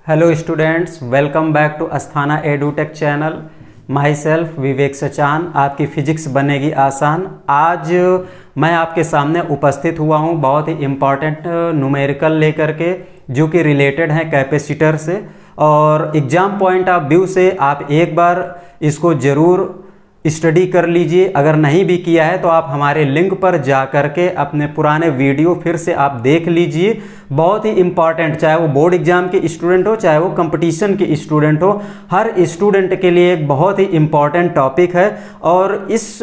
Hello students, welcome back to Asthana Edutech channel. Myself Vivek Sachan, आपकी physics बनेगी आसान। आज मैं आपके सामने उपस्थित हुआ हूँ बहुत ही इम्पॉर्टेंट न्यूमेरिकल लेकर के, जो कि रिलेटेड है कैपेसिटर से। और एग्ज़ाम पॉइंट ऑफ व्यू से आप एक बार इसको ज़रूर स्टडी कर लीजिए। अगर नहीं भी किया है तो आप हमारे लिंक पर जा कर के अपने पुराने वीडियो फिर से आप देख लीजिए। बहुत ही इम्पॉर्टेंट, चाहे वो बोर्ड एग्जाम के स्टूडेंट हो चाहे वो कंपटीशन के स्टूडेंट हो, हर स्टूडेंट के लिए एक बहुत ही इम्पॉर्टेंट टॉपिक है। और इस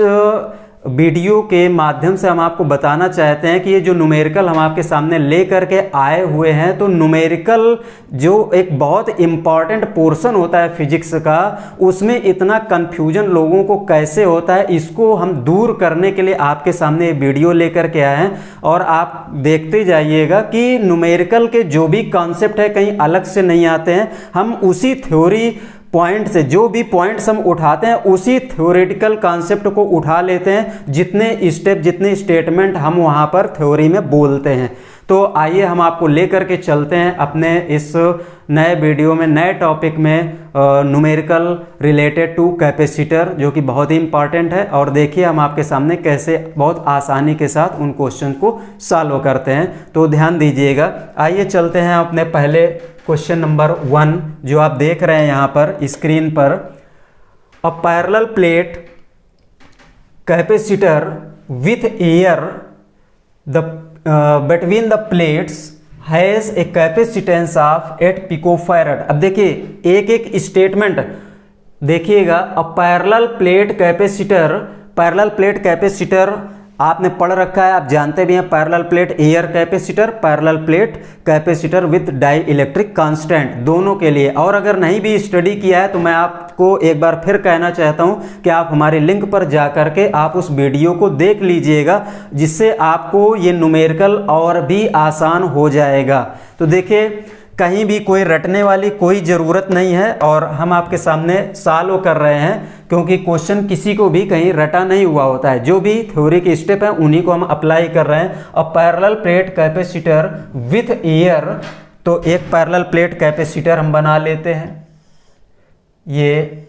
वीडियो के माध्यम से हम आपको बताना चाहते हैं कि ये जो न्यूमेरिकल हम आपके सामने ले करके आए हुए हैं, तो न्यूमेरिकल जो एक बहुत इम्पॉर्टेंट पोर्शन होता है फिजिक्स का, उसमें इतना कन्फ्यूजन लोगों को कैसे होता है, इसको हम दूर करने के लिए आपके सामने ये वीडियो लेकर के आए हैं। और आप देखते जाइएगा कि न्यूमेरिकल के जो भी कॉन्सेप्ट है कहीं अलग से नहीं आते हैं। हम उसी थ्योरी पॉइंट से जो भी पॉइंट्स हम उठाते हैं उसी थ्योरेटिकल कॉन्सेप्ट को उठा लेते हैं, जितने स्टेप जितने स्टेटमेंट हम वहाँ पर थ्योरी में बोलते हैं। तो आइए हम आपको लेकर के चलते हैं अपने इस नए वीडियो में, नए टॉपिक में, न्यूमेरिकल रिलेटेड टू कैपेसिटर, जो कि बहुत ही इंपॉर्टेंट है। और देखिए हम आपके सामने कैसे बहुत आसानी के साथ उन क्वेश्चन को सॉल्व करते हैं, तो ध्यान दीजिएगा। आइए चलते हैं अपने पहले क्वेश्चन नंबर 1, जो आप देख रहे हैं यहाँ पर स्क्रीन पर। A parallel plate capacitor with air the between the plates has a capacitance of 8 picofarad। अब देखिए एक एक स्टेटमेंट देखिएगा। अ पैरेलल प्लेट कैपेसिटर आपने पढ़ रखा है, आप जानते भी हैं। Parallel plate air capacitor, parallel plate capacitor with dielectric constant, दोनों के लिए। और अगर नहीं भी स्टडी किया है तो मैं आपको एक बार फिर कहना चाहता हूं कि आप हमारे लिंक पर जा करके आप उस वीडियो को देख लीजिएगा, जिससे आपको ये न्यूमेरिकल और भी आसान हो जाएगा। तो देखिए कहीं भी कोई रटने वाली कोई ज़रूरत नहीं है, और हम आपके सामने सॉल्व कर रहे हैं, क्योंकि क्वेश्चन किसी को भी कहीं रटा नहीं हुआ होता है। जो भी थ्योरी के स्टेप हैं उन्हीं को हम अप्लाई कर रहे हैं। और parallel plate capacitor with air, तो एक पैरेलल प्लेट कैपेसिटर हम बना लेते हैं। ये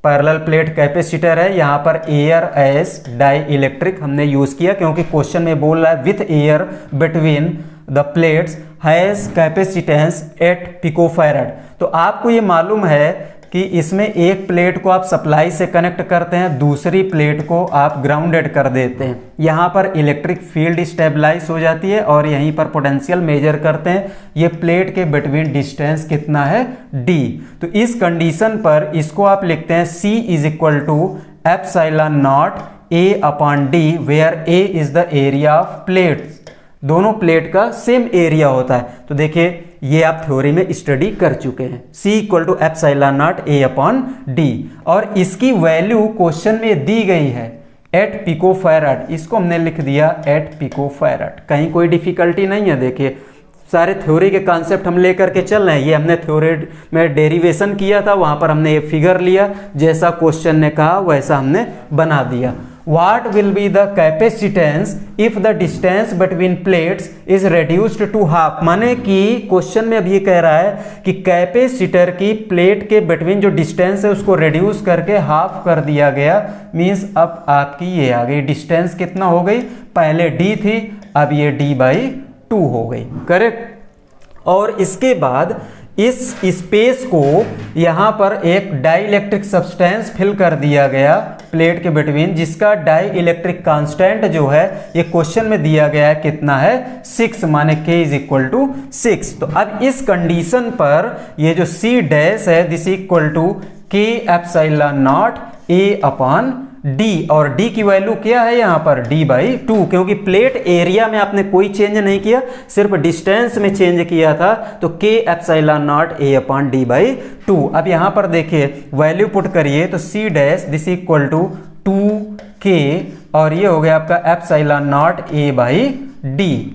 पैरेलल प्लेट कैपेसिटर है, यहाँ पर एयर एज डाई इलेक्ट्रिक हमने यूज़ किया, क्योंकि क्वेश्चन में बोल रहा है with air between the plates has capacitance 8 पिकोफैरड। तो आपको ये मालूम है कि इसमें एक प्लेट को आप सप्लाई से कनेक्ट करते हैं, दूसरी प्लेट को आप ग्राउंडेड कर देते हैं। यहाँ पर इलेक्ट्रिक फील्ड स्टेबलाइज हो जाती है और यहीं पर पोटेंशियल मेजर करते हैं। ये प्लेट के बिटवीन डिस्टेंस कितना है, d। तो इस कंडीशन पर इसको आप लिखते हैं C is equal to epsilon naught A upon D, where A is the area of plates. दोनों प्लेट का सेम एरिया होता है। तो देखिए ये आप थ्योरी में स्टडी कर चुके हैं। C equal to epsilon naught A upon D, और इसकी वैल्यू क्वेश्चन में दी गई है 8 पिकोफैरड। इसको हमने लिख दिया 8 पिकोफैरड। कहीं कोई डिफिकल्टी नहीं है। देखिए सारे थ्योरी के कॉन्सेप्ट हम लेकर के चल रहे हैं। ये हमने थ्योरी में डेरिवेशन किया था, वहाँ पर हमने ये फिगर लिया, जैसा क्वेश्चन ने कहा वैसा हमने बना दिया। What will be the capacitance if the distance between plates is reduced to half? माने कि क्वेश्चन में अभी ये कह रहा है कि कैपेसिटर की प्लेट के बिटवीन जो डिस्टेंस है उसको रिड्यूस करके हाफ कर दिया गया। मीन्स अब आपकी ये आ गई डिस्टेंस कितना हो गई, पहले d थी, अब ये d/2 हो गई, करेक्ट। और इसके बाद इस स्पेस को यहाँ पर एक डाई इलेक्ट्रिक सब्सटेंस फिल कर दिया गया प्लेट के बिटवीन, जिसका डाई इलेक्ट्रिक कांस्टेंट जो है ये क्वेश्चन में दिया गया है कितना है, 6, माने k इज इक्वल टू 6। तो अब इस कंडीशन पर ये जो C डैश है this equal to k epsilon naught A upon D, और D की वैल्यू क्या है यहाँ पर, d/2, क्योंकि प्लेट एरिया में आपने कोई चेंज नहीं किया, सिर्फ डिस्टेंस में चेंज किया था। तो k epsilon naught A upon d/2। अब यहाँ पर देखिए वैल्यू पुट करिए, तो C dash this equal to 2k, और ये हो गया आपका एप्सिलॉन नॉट A/d।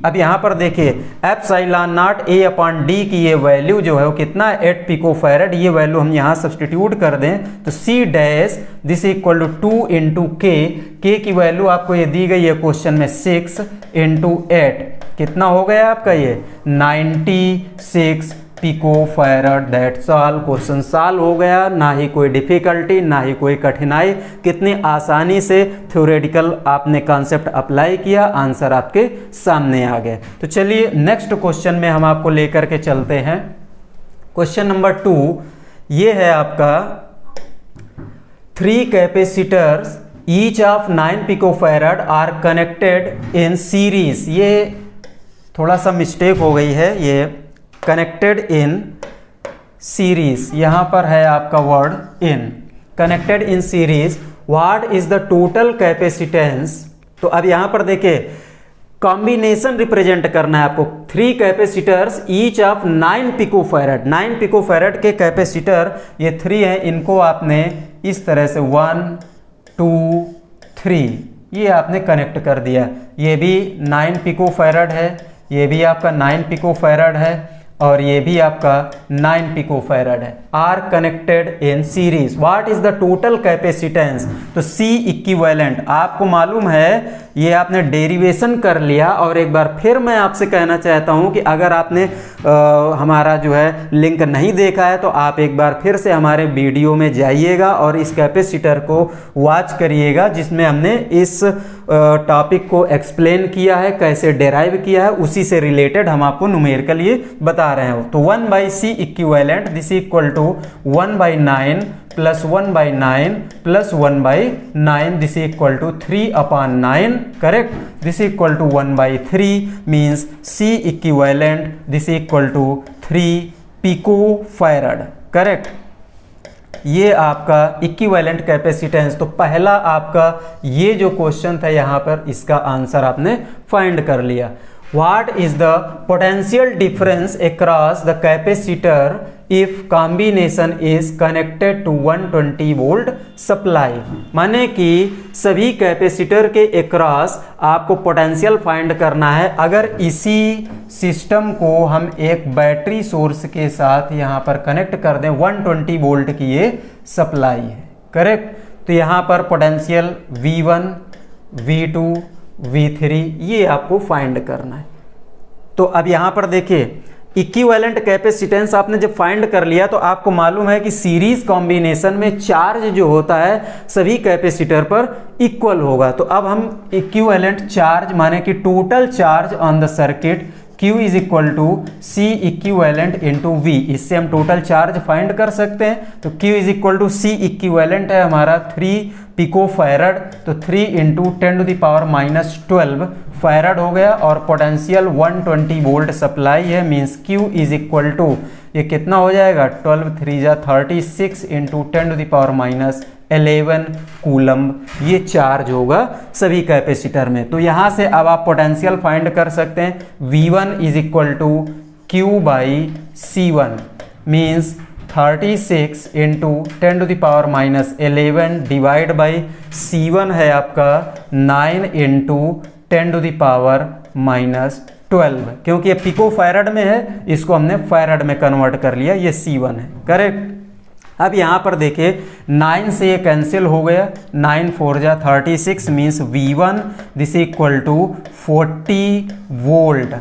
अब यहाँ पर देखिए epsilon naught A upon D की ये वैल्यू जो है वो कितना है, 8 पिकोफैरड। ये वैल्यू हम यहाँ सब्सटीट्यूट कर दें तो C dash this equal to 2 into k की वैल्यू आपको ये दी गई है क्वेश्चन में 6 इंटू 8, कितना हो गया आपका ये 96 pico farad, that's all. Question solve हो गया, ना ही कोई डिफिकल्टी ना ही कोई कठिनाई, कितनी आसानी से थ्योरेटिकल आपने कॉन्सेप्ट अप्लाई किया, आंसर आपके सामने आ गए। तो चलिए नेक्स्ट क्वेश्चन में हम आपको लेकर के चलते हैं। क्वेश्चन नंबर 2 ये है आपका 3 capacitors each of 9 picofarad are connected in series. ये थोड़ा सा मिस्टेक हो गई है, ये कनेक्टेड इन सीरीज, यहां पर है आपका word in, connected in series. What is the total capacitance. तो अब यहां पर देखिए कॉम्बिनेशन रिप्रेजेंट करना है आपको। 3 capacitors each of 9 picofarad, 9 picofarad के कैपेसिटर ये 3 हैं, इनको आपने इस तरह से 1 2 3 ये आपने कनेक्ट कर दिया। ये भी 9 पिकोफैराड है, ये भी आपका 9 पिकोफैराड है और ये भी आपका 9 पिकोफैराड है, are connected in series. What is the total capacitance. तो C इक्विवेलेंट आपको मालूम है, ये आपने डेरिवेशन कर लिया। और एक बार फिर मैं आपसे कहना चाहता हूं कि अगर आपने हमारा जो है लिंक नहीं देखा है तो आप एक बार फिर से हमारे वीडियो में जाइएगा और इस कैपेसिटर को वॉच करिएगा, जिसमें हमने इस टॉपिक को एक्सप्लेन किया है, कैसे डेराइव किया है, उसी से रिलेटेड हम आपको न्यूमेरिकली बता रहे हैं। तो 1/C equivalent this equal to 1/9 plus 1/9 plus 1/9 this equal to 3/9, correct. This equal to 1/3 means C equivalent this equal to 3 picofarad, correct. ये आपका इक्विवेलेंट कैपेसिटेंस। तो पहला आपका ये जो क्वेश्चन था यहाँ पर, इसका आंसर आपने फाइंड कर लिया। What is the potential difference across the capacitor if combination is connected to 120 volt supply। माने कि सभी कैपेसिटर के अक्रॉस आपको पोटेंशियल फाइंड करना है अगर इसी सिस्टम को हम एक बैटरी सोर्स के साथ यहाँ पर कनेक्ट कर दें। 120 वोल्ट की ये सप्लाई है, करेक्ट। तो यहाँ पर पोटेंशियल V1 V2 V3 ये आपको फाइंड करना है। तो अब यहां पर देखिए इक्विवेलेंट कैपेसिटेंस आपने जब फाइंड कर लिया तो आपको मालूम है कि सीरीज कॉम्बिनेशन में चार्ज जो होता है सभी कैपेसिटर पर इक्वल होगा। तो अब हम इक्विवेलेंट चार्ज माने कि total charge on the circuit Q is equal to C equivalent into V, इससे हम टोटल चार्ज फाइंड कर सकते हैं। तो Q is equal to C equivalent है हमारा 3 पिकोफैराड, तो 3 इंटू 10⁻⁻12 फैराड हो गया। और पोटेंशियल 120 वोल्ट सप्लाई है, means Q is equal to ये कितना हो जाएगा 12 3 36 इंटू 10⁻11 कूलम्ब ये चार्ज होगा सभी कैपेसिटर में। तो यहाँ से अब आप पोटेंशियल फाइंड कर सकते हैं। V1 is equal to Q/C1 means 36 into 10⁻11 divide by C1 है आपका 9 इंटू 10⁻12, क्योंकि ये पिकोफैराड में है, इसको हमने फैराड में कन्वर्ट कर लिया, ये C1 है, करेक्ट। अब यहाँ पर देखिए 9 से ये कैंसिल हो गया, 9 4 36 means V1 this equal to 40 volt,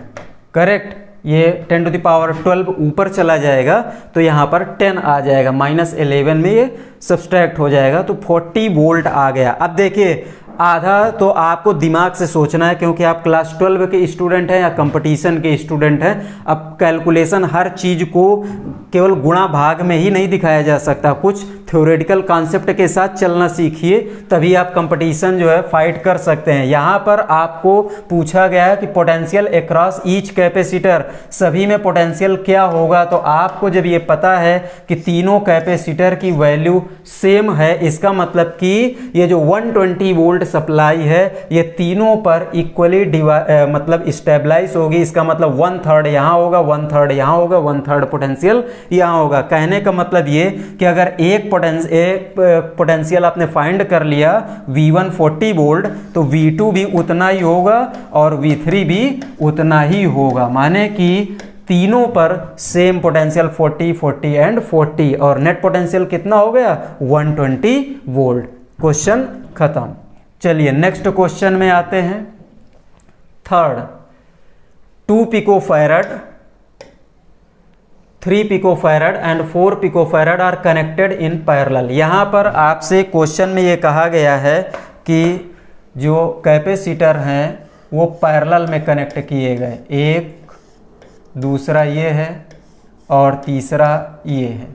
correct. ये 10⁻12 ऊपर चला जाएगा तो यहाँ पर 10 आ जाएगा, -11 में ये सब्सट्रैक्ट हो जाएगा, तो 40 वोल्ट आ गया। अब देखिए आधा तो आपको दिमाग से सोचना है, क्योंकि आप क्लास 12 के स्टूडेंट हैं या कंपटीशन के स्टूडेंट हैं। अब कैलकुलेशन हर चीज़ को केवल गुणा भाग में ही नहीं दिखाया जा सकता, कुछ थ्योरेटिकल कॉन्सेप्ट के साथ चलना सीखिए, तभी आप कंपटीशन जो है फाइट कर सकते हैं। यहाँ पर आपको पूछा गया है कि पोटेंशियल अक्रॉस ईच कैपेसिटर, सभी में पोटेंशियल क्या होगा। तो आपको जब ये पता है कि तीनों कैपेसिटर की वैल्यू सेम है, इसका मतलब कि ये जो 120 वोल्ट सप्लाई है ये तीनों पर इक्वली मतलब स्टेबलाइज होगी। इसका मतलब 1/3 यहाँ होगा, 1/3 यहाँ होगा, 1/3 पोटेंशियल यहाँ होगा। कहने का मतलब ये कि अगर एक पोटेंशियल आपने फाइंड कर लिया V1 40 वोल्ट, तो V2 भी उतना ही होगा और V3 भी उतना ही होगा, माने कि तीनों पर सेम पोटेंशियल 40 40 एंड 40, और नेट पोटेंशियल कितना हो गया 120 वोल्ट। क्वेश्चन खत्म। चलिए नेक्स्ट क्वेश्चन में आते हैं। Third 2 picofarad 3 picofarad and 4 picofarad are connected in parallel. यहाँ पर आपसे क्वेश्चन में ये कहा गया है कि जो कैपेसिटर हैं वो पैरेलल में कनेक्ट किए गए, एक, दूसरा ये है और तीसरा ये है।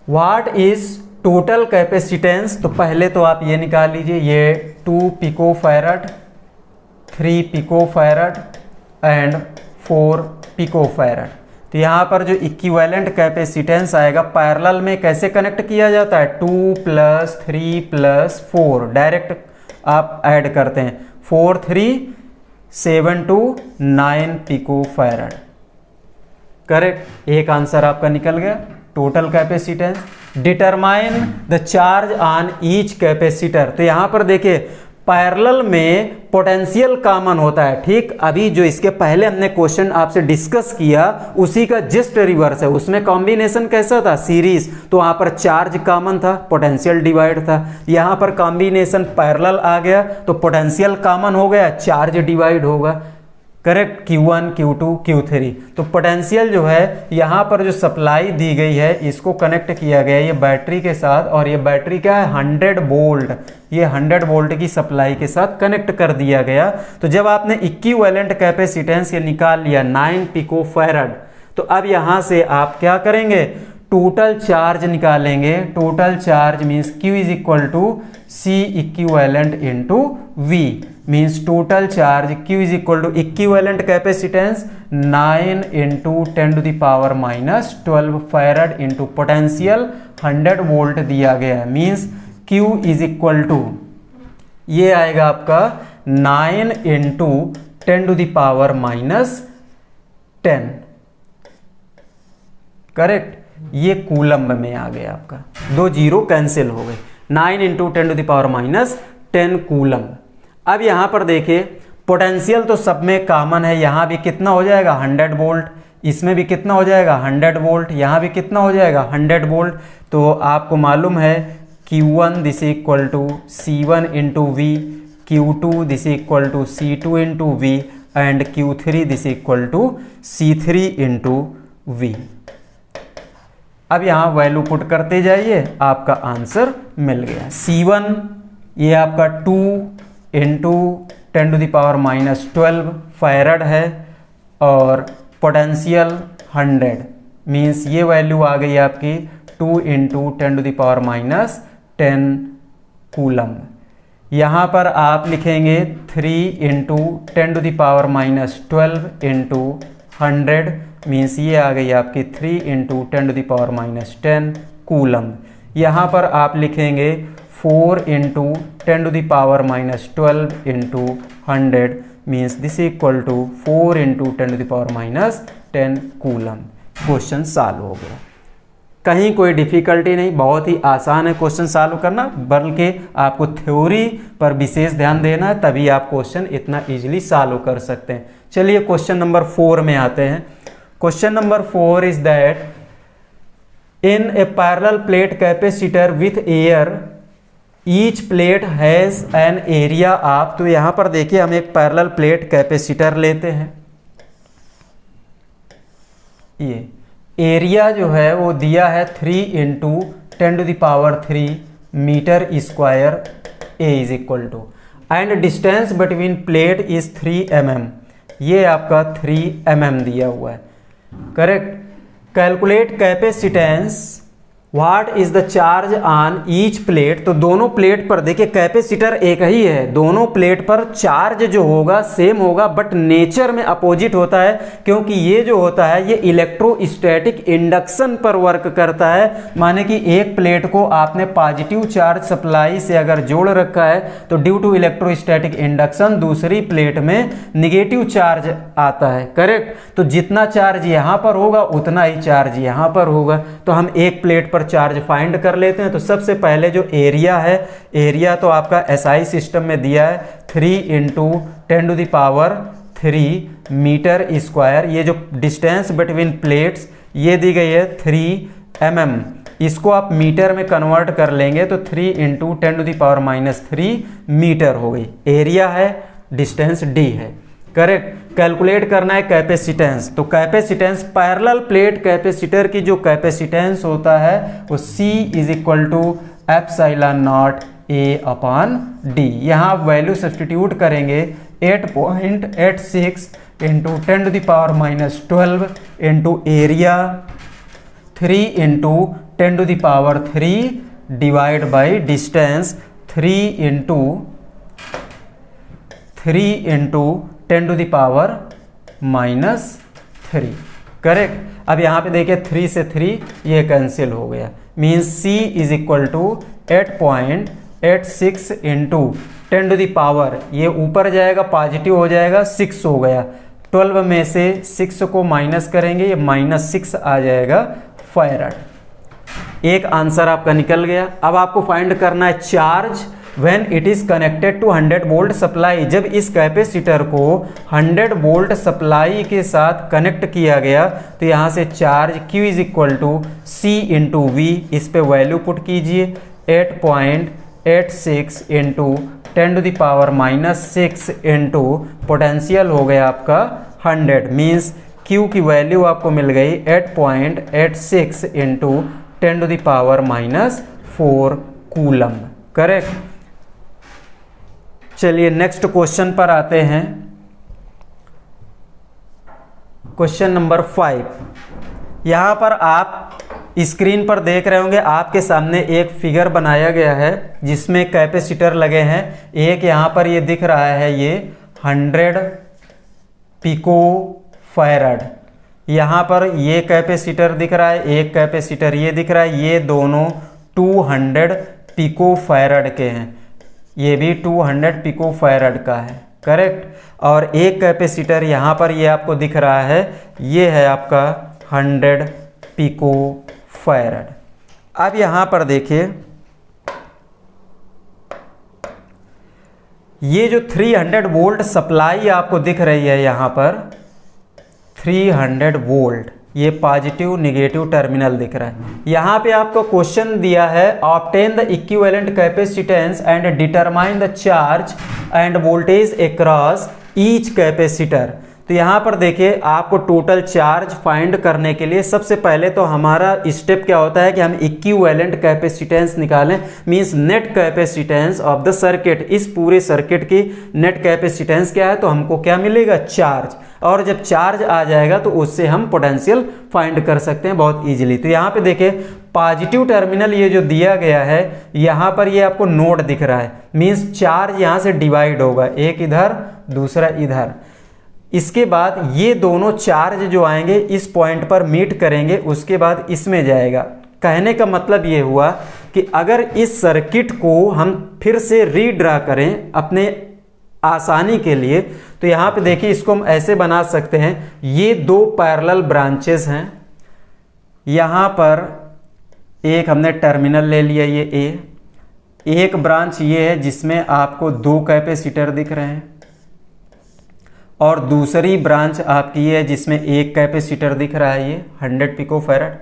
व्हाट इज टोटल कैपेसिटेंस, तो पहले तो आप ये निकाल लीजिए, ये 2 पिकोफैरड, 3 पिकोफैरड एंड 4 पिकोफैरड। तो यहाँ पर जो इक्विवेलेंट कैपेसिटेंस आएगा पैरेलल में कैसे कनेक्ट किया जाता है, 2 + 3 + 4 डायरेक्ट आप ऐड करते हैं, 4 3 7 2 9 पिकोफैरड। करेक्ट, एक आंसर आपका निकल गया। Total capacitance. Determine the charge on each capacitor, तो यहां पर देखिए पैरेलल में पोटेंशियल कॉमन होता है, ठीक। अभी जो इसके पहले हमने क्वेश्चन आपसे डिस्कस किया उसी का जस्ट रिवर्स है, उसमें कॉम्बिनेशन कैसा था, सीरीज, तो वहां पर चार्ज कॉमन था, पोटेंशियल डिवाइड था। यहां पर कॉम्बिनेशन पैरेलल आ गया तो पोटेंशियल कॉमन हो गया, चार्ज डिवाइड होगा। Correct, Q1 Q2 Q3। तो पोटेंशियल जो है यहाँ पर जो सप्लाई दी गई है इसको कनेक्ट किया गया ये बैटरी के साथ, और ये बैटरी क्या है 100 वोल्ट, ये 100 वोल्ट की सप्लाई के साथ कनेक्ट कर दिया गया। तो जब आपने इक्विवेलेंट कैपेसिटेंस ये निकाल लिया 9 पिकोफैरड, तो अब यहाँ से आप क्या करेंगे, टोटल चार्ज निकालेंगे। Total charge means Q = C equivalent into V, means total charge Q = equivalent capacitance 9 × 10⁻⁻12 farad into potential 100 volt दिया गया है, मीन्स Q = ये आएगा आपका 9 × 10⁻10। करेक्ट, ये कूलम्ब में आ गया आपका, 2 जीरो कैंसिल हो गए, 9 × 10⁻10 कूलम्ब। अब यहाँ पर देखिए पोटेंशियल तो सब में कॉमन है, यहाँ भी कितना हो जाएगा 100 वोल्ट, इसमें भी कितना हो जाएगा 100 वोल्ट, यहाँ भी कितना हो जाएगा 100 वोल्ट। तो आपको मालूम है Q1 = C1 × V, Q2 = C2 × V and Q3 = C3 × V। अब यहाँ वैल्यू पुट करते जाइए, आपका आंसर मिल गया। C1 ये आपका 2 × 10⁻12 फैरड है और पोटेंशियल 100, मीन्स ये वैल्यू आ गई आपकी 2 × 10⁻10 कूलम्ब। यहाँ पर आप लिखेंगे 3 × 10⁻12 इंटू 100, मीन्स ये आ गई आपकी 3 × 10⁻10 कूलम्ब। यहाँ पर आप लिखेंगे 4 × 10⁻12 into 100, means this equal to 4 × 10⁻10 coulomb. Question solve हो गया, कहीं कोई डिफिकल्टी नहीं, बहुत ही आसान है क्वेश्चन सॉल्व करना, बल्कि आपको थ्योरी पर विशेष ध्यान देना है, तभी आप क्वेश्चन इतना इजीली सॉल्व कर सकते हैं। चलिए क्वेश्चन नंबर 4 में आते हैं। Question number 4 is that in A parallel plate capacitor with air each plate has an area of, तो यहां पर देखिए हम एक पैरेलल प्लेट कैपेसिटर लेते हैं, ये एरिया जो है वो दिया है 3 × 10⁻³ metre square, A is equal to, and distance between plate is 3 mm, ये आपका 3 mm दिया हुआ है। Correct, calculate capacitance, what is the charge on each plate, तो दोनों प्लेट पर देखिए कैपेसिटर एक ही है, दोनों प्लेट पर चार्ज जो होगा सेम होगा, बट नेचर में अपोजिट होता है, क्योंकि ये जो होता है ये इलेक्ट्रोस्टैटिक इंडक्शन पर वर्क करता है। माने कि एक प्लेट को आपने पॉजिटिव चार्ज सप्लाई से अगर जोड़ रखा है तो ड्यू टू इलेक्ट्रोस्टैटिक इंडक्शन दूसरी प्लेट में निगेटिव चार्ज आता है। करेक्ट, तो जितना चार्ज यहाँ पर होगा उतना ही चार्ज यहाँ पर होगा। तो हम एक प्लेट पर चार्ज फाइंड कर लेते हैं। तो सबसे पहले जो एरिया है, एरिया तो आपका SI सिस्टम में दिया है 3 × 10⁻³ मीटर स्क्वायर। ये जो डिस्टेंस बिटवीन प्लेट्स ये दी गई है 3 mm, इसको आप मीटर में कन्वर्ट कर लेंगे तो 3 × 10⁻³ मीटर हो गई। एरिया है, डिस्टेंस D है। करेक्ट। कैलकुलेट करना है कैपेसिटेंस, तो कैपेसिटेंस पैरेलल प्लेट कैपेसिटर की जो कैपेसिटेंस होता है वो C is equal to epsilon naught A/D। यहाँ आप वैल्यू सब्सटीट्यूट करेंगे 8.86 into 10⁻⁻12 into area 3 into 10⁻³ divide by distance 3 into 10⁻⁻3। Correct. अब यहाँ पे देखिए 3 से 3 ये कैंसिल हो गया, means C is equal to 8.86 into 10⁻, ये ऊपर जाएगा पॉजिटिव हो जाएगा 6 हो गया, 12 में से 6 को माइनस करेंगे ये -6 आ जाएगा फैराड। एक आंसर आपका निकल गया। अब आपको फाइंड करना है charge when it is connected to 100 volt supply. जब इस कैपेसिटर को 100 वोल्ट सप्लाई के साथ कनेक्ट किया गया तो यहाँ से charge Q is equal to C into V, इस पे वैल्यू पुट कीजिए 8.86 इंटू 10⁻⁻6 इंटू पोटेंशियल हो गया आपका 100, मीन्स Q की वैल्यू आपको मिल गई 8.86 इंटू 10⁻⁻4 कूलम। करेक्ट। चलिए नेक्स्ट क्वेश्चन पर आते हैं। Question number 5। यहाँ पर आप स्क्रीन पर देख रहे होंगे, आपके सामने एक फिगर बनाया गया है जिसमें कैपेसिटर लगे हैं। एक यहाँ पर ये दिख रहा है, ये 100 पिको फैराड, यहाँ पर ये कैपेसिटर दिख रहा है, एक कैपेसिटर ये दिख रहा है, ये दोनों 200 पिको फैराड के हैं, ये भी 200 पिको फैराड का है। करेक्ट। और एक कैपेसिटर यहाँ पर ये आपको दिख रहा है, ये है आपका 100 पिको फैराड। अब यहाँ पर देखिए, ये जो 300 वोल्ट सप्लाई आपको दिख रही है, यहाँ पर 300 वोल्ट, ये पॉजिटिव निगेटिव टर्मिनल दिख रहा है। यहाँ पे आपको क्वेश्चन दिया है obtain the equivalent capacitance and determine the charge end voltage across each capacitor. तो यहाँ पर देखिए, आपको टोटल चार्ज फाइंड करने के लिए सबसे पहले तो हमारा स्टेप क्या होता है कि हम इक्विवेलेंट कैपेसिटेंस निकालें, means net capacitance of the circuit. इस पूरे सर्किट की नेट कैपेसिटेंस क्या है, तो हमको क्या मिलेगा, चार्ज। और जब चार्ज आ जाएगा तो उससे हम पोटेंशियल फाइंड कर सकते हैं बहुत इजीली। तो यहाँ पे देखिए, पॉजिटिव टर्मिनल ये जो दिया गया है, यहाँ पर ये आपको नोड दिख रहा है, मींस चार्ज यहाँ से डिवाइड होगा, एक इधर दूसरा इधर। इसके बाद ये दोनों चार्ज जो आएंगे इस पॉइंट पर मीट करेंगे, उसके बाद इसमें जाएगा। कहने का मतलब ये हुआ कि अगर इस सर्किट को हम फिर से रीड्रा करें अपने आसानी के लिए, तो यहाँ पे देखिए, इसको हम ऐसे बना सकते हैं, ये दो पैरेलल ब्रांचेस हैं। यहाँ पर एक हमने टर्मिनल ले लिया, ये ए, एक ब्रांच ये है जिसमें आपको दो कैपेसिटर दिख रहे हैं, और दूसरी ब्रांच आपकी ये है जिसमें एक कैपेसिटर दिख रहा है, ये 100 पिको फैराड।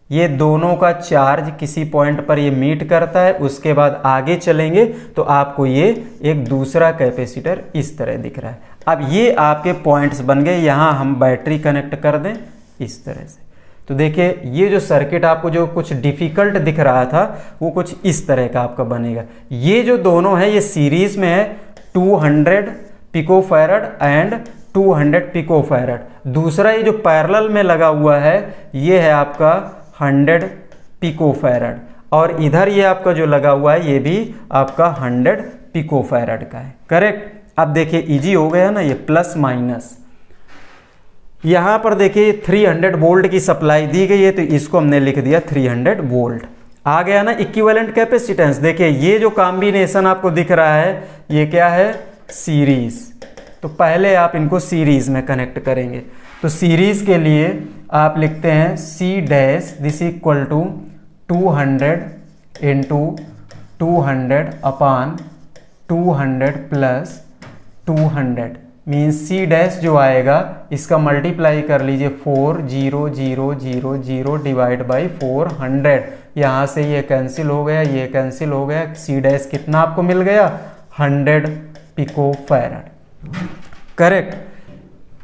ये दोनों का चार्ज किसी पॉइंट पर ये मीट करता है, उसके बाद आगे चलेंगे तो आपको ये एक दूसरा कैपेसिटर इस तरह दिख रहा है। अब ये आपके पॉइंट्स बन गए, यहाँ हम बैटरी कनेक्ट कर दें इस तरह से। तो देखिए, ये जो सर्किट आपको जो कुछ डिफ़िकल्ट दिख रहा था वो कुछ इस तरह का आपका बनेगा। ये जो दोनों है ये सीरीज में है, 200 pico farad and 200 pico farad. दूसरा ये जो पैरेलल में लगा हुआ है ये है आपका 100 पिको फैराड, और इधर ये आपका जो लगा हुआ है ये भी आपका 100 पिको फैराड का है। करेक्ट। अब देखिए इजी हो गया ना, ये प्लस माइनस। यहाँ पर देखिए 300 वोल्ट की सप्लाई दी गई है, तो इसको हमने लिख दिया 300 वोल्ट। आ गया ना इक्विवेलेंट कैपेसिटेंस। देखिए ये जो कॉम्बिनेशन आपको दिख रहा है ये क्या है, सीरीज। तो पहले आप इनको सीरीज में कनेक्ट करेंगे। तो सीरीज के लिए आप लिखते हैं C dash this equal to 200 into 200 upon 200 plus 200, means C dash जो आएगा इसका मल्टीप्लाई कर लीजिए 40000 डिवाइड बाई 400। यहाँ से ये कैंसिल हो गया, ये कैंसिल हो गया। C डैश कितना आपको मिल गया, 100 पिको फैराड। करेक्ट।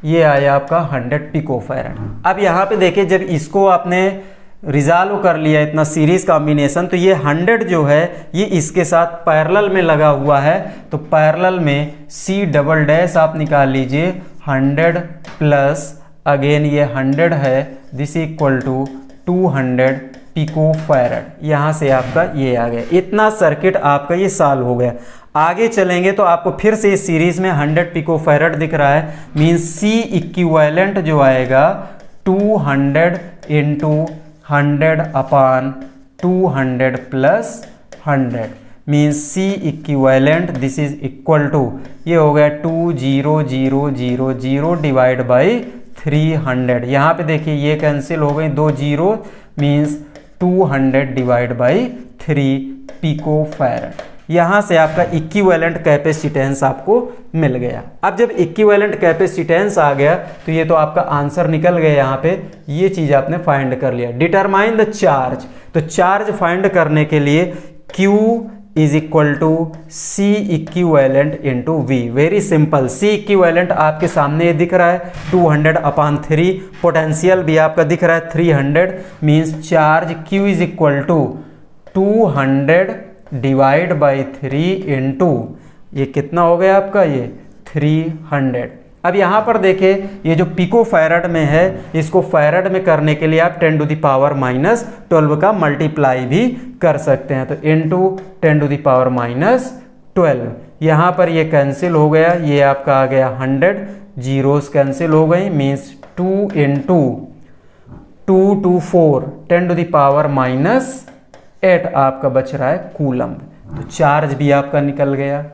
ये आया आपका 100 पिको फैरड। अब यहाँ पे देखिए जब इसको आपने रिजॉल्व कर लिया इतना सीरीज कॉम्बिनेशन, तो ये 100 जो है ये इसके साथ पैरेलल में लगा हुआ है, तो पैरेलल में C डबल डैश आप निकाल लीजिए 100 प्लस अगेन ये 100 है, this equal to 200 pico farad. यहाँ से आपका ये आ गया, इतना सर्किट आपका ये सॉल्व हो गया। आगे चलेंगे तो आपको फिर से इस सीरीज में 100 पिको फैरड दिख रहा है, मीन्स C इक्विवेलेंट जो आएगा 200 into 100 upon 200 plus 100 means C equivalent this is equal to ये हो गया 20000 डिवाइड बाई 300। यहाँ पे देखिए ये कैंसिल हो गई, 2 zero means 200 divide by 3 pico farad. यहाँ से आपका इक्विवेलेंट कैपेसिटेंस आपको मिल गया। अब जब इक्विवेलेंट कैपेसिटेंस आ गया तो ये तो आपका आंसर निकल गया, यहाँ पे ये चीज़ आपने फाइंड कर लिया। डिटरमाइन द चार्ज, तो चार्ज फाइंड करने के लिए Q is equal to C equivalent into V। Very simple, C equivalent आपके सामने ये दिख रहा है 200 अपॉन 3, पोटेंशियल भी आपका दिख रहा है 300, means charge Q is equal to 200 divide by 3 into ये कितना हो गया आपका ये 300। अब यहाँ पर देखें ये जो पिको फैरड में है इसको फैरड में करने के लिए आप 10 टू द पावर माइनस 12 का मल्टीप्लाई भी कर सकते हैं, तो into 10 to the power minus 12। यहाँ पर ये कैंसिल हो गया, ये आपका आ गया 100, जीरोस कैंसिल हो गई, means 2 into 2 to 4 10 to the power minus 8 आपका बच रहा है कूलम्ब। तो चार्ज भी आपका निकल गया।